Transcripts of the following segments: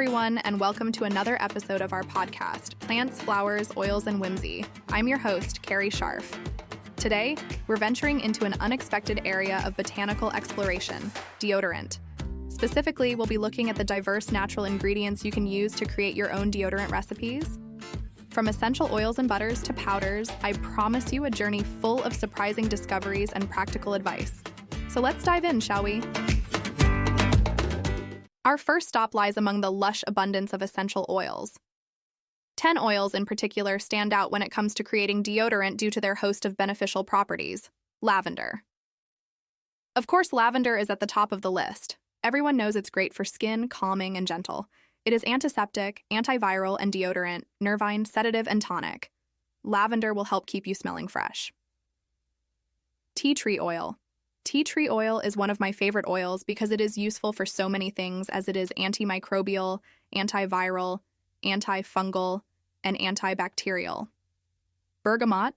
everyone, and welcome to another episode of our podcast, Plants, Flowers, Oils, and Whimsy. I'm your host, Carrie Scharf. Today, we're venturing into an unexpected area of botanical exploration, deodorant. Specifically, we'll be looking at the diverse natural ingredients you can use to create your own deodorant recipes. From essential oils and butters to powders, I promise you a journey full of surprising discoveries and practical advice. So let's dive in, shall we? Our first stop lies among the lush abundance of essential oils. 10 oils in particular stand out when it comes to creating deodorant due to their host of beneficial properties. Lavender. Of course, lavender is at the top of the list. Everyone knows it's great for skin, calming, and gentle. It is antiseptic, antiviral, and deodorant, nervine, sedative, and tonic. Lavender will help keep you smelling fresh. Tea tree oil. Tea tree oil is one of my favorite oils because it is useful for so many things, as it is antimicrobial, antiviral, antifungal, and antibacterial. Bergamot.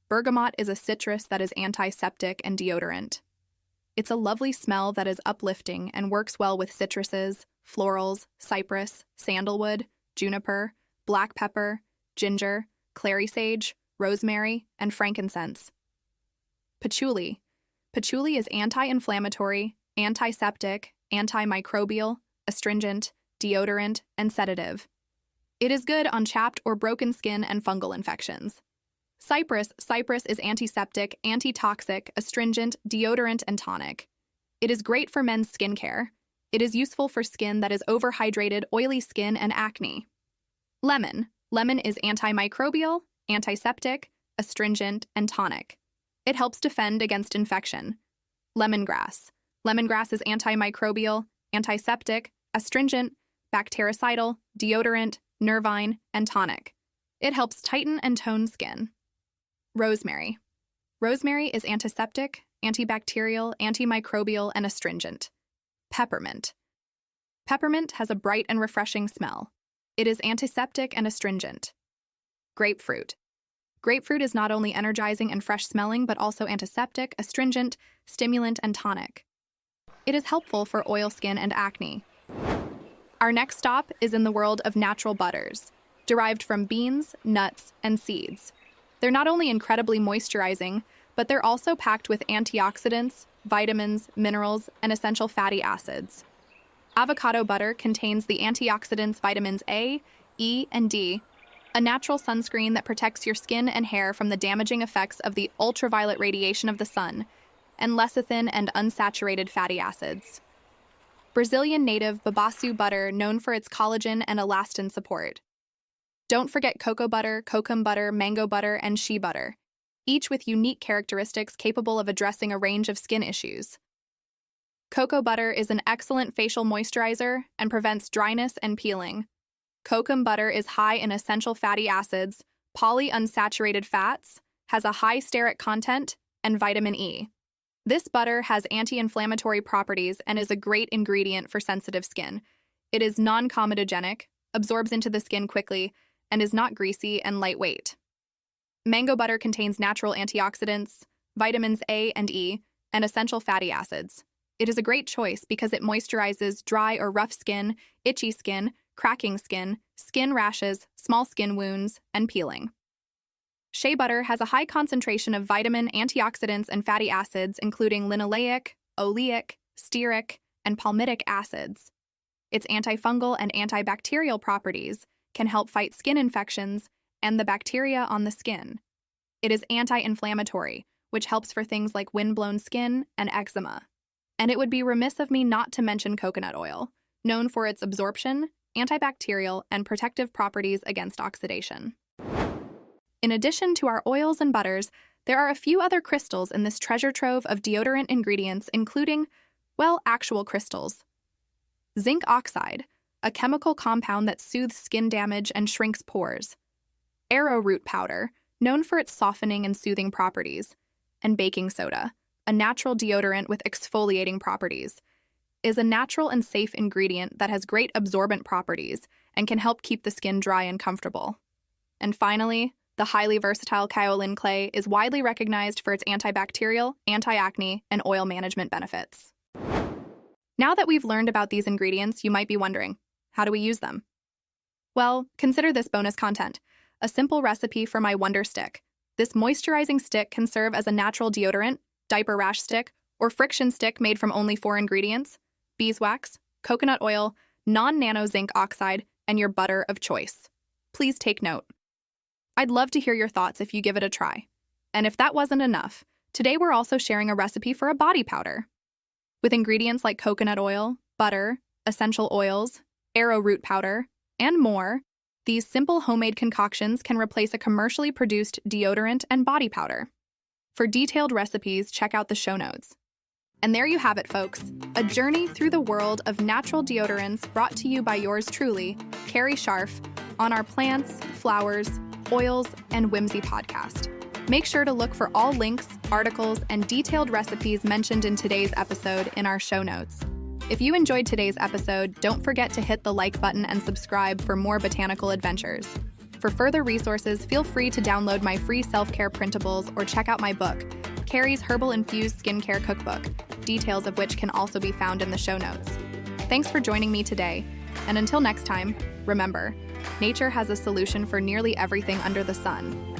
Bergamot is a citrus that is antiseptic and deodorant. It's a lovely smell that is uplifting and works well with citruses, florals, cypress, sandalwood, juniper, black pepper, ginger, clary sage, rosemary, and frankincense. Patchouli. Patchouli is anti-inflammatory, antiseptic, antimicrobial, astringent, deodorant, and sedative. It is good on chapped or broken skin and fungal infections. Cypress is antiseptic, antitoxic, astringent, deodorant, and tonic. It is great for men's skincare. It is useful for skin that is overhydrated, oily skin, and acne. Lemon is antimicrobial, antiseptic, astringent, and tonic. It helps defend against infection. Lemongrass is antimicrobial, antiseptic, astringent, bactericidal, deodorant, nervine, and tonic. It helps tighten and tone skin. Rosemary is antiseptic, antibacterial, antimicrobial, and astringent. Peppermint has a bright and refreshing smell. It is antiseptic and astringent. Grapefruit is not only energizing and fresh-smelling, but also antiseptic, astringent, stimulant, and tonic. It is helpful for oil skin and acne. Our next stop is in the world of natural butters, derived from beans, nuts, and seeds. They're not only incredibly moisturizing, but they're also packed with antioxidants, vitamins, minerals, and essential fatty acids. Avocado butter contains the antioxidants vitamins A, E, and D, a natural sunscreen that protects your skin and hair from the damaging effects of the ultraviolet radiation of the sun, and lecithin and unsaturated fatty acids. Brazilian native babaçu butter, known for its collagen and elastin support. Don't forget cocoa butter, kokum butter, mango butter, and shea butter, each with unique characteristics capable of addressing a range of skin issues. Cocoa butter is an excellent facial moisturizer and prevents dryness and peeling. Kokum butter is high in essential fatty acids, polyunsaturated fats, has a high stearic content, and vitamin E. This butter has anti-inflammatory properties and is a great ingredient for sensitive skin. It is non-comedogenic, absorbs into the skin quickly, and is not greasy and lightweight. Mango butter contains natural antioxidants, vitamins A and E, and essential fatty acids. It is a great choice because it moisturizes dry or rough skin, itchy skin, cracking skin, skin rashes, small skin wounds, and peeling. Shea butter has a high concentration of vitamin, antioxidants, and fatty acids, including linoleic, oleic, stearic, and palmitic acids. Its antifungal and antibacterial properties can help fight skin infections and the bacteria on the skin. It is anti-inflammatory, which helps for things like windblown skin and eczema. And it would be remiss of me not to mention coconut oil, known for its absorption, antibacterial, and protective properties against oxidation. In addition to our oils and butters, there are a few other crystals in this treasure trove of deodorant ingredients, including, actual crystals. Zinc oxide, a chemical compound that soothes skin damage and shrinks pores. Arrowroot powder, known for its softening and soothing properties. And baking soda, a natural deodorant with exfoliating properties, is a natural and safe ingredient that has great absorbent properties and can help keep the skin dry and comfortable. And finally, the highly versatile kaolin clay is widely recognized for its antibacterial, anti-acne, and oil management benefits. Now that we've learned about these ingredients, you might be wondering, How do we use them? Well, consider this bonus content, a simple recipe for my Wonderstick. This moisturizing stick can serve as a natural deodorant, diaper rash stick, or friction stick made from only 4 ingredients: beeswax, coconut oil, non-nano zinc oxide, and your butter of choice. Please take note. I'd love to hear your thoughts if you give it a try. And if that wasn't enough, today we're also sharing a recipe for a body powder. With ingredients like coconut oil, butter, essential oils, arrowroot powder, and more, these simple homemade concoctions can replace a commercially produced deodorant and body powder. For detailed recipes, check out the show notes. And there you have it, folks, a journey through the world of natural deodorants brought to you by yours truly, Carrie Scharf, on our Plants, Flowers, Oils, and Whimsy podcast. Make sure to look for all links, articles, and detailed recipes mentioned in today's episode in our show notes. If you enjoyed today's episode, don't forget to hit the like button and subscribe for more botanical adventures. For further resources, feel free to download my free self-care printables or check out my book, Carrie's Herbal Infused Skincare Cookbook, details of which can also be found in the show notes. Thanks for joining me today, and until next time, remember, nature has a solution for nearly everything under the sun.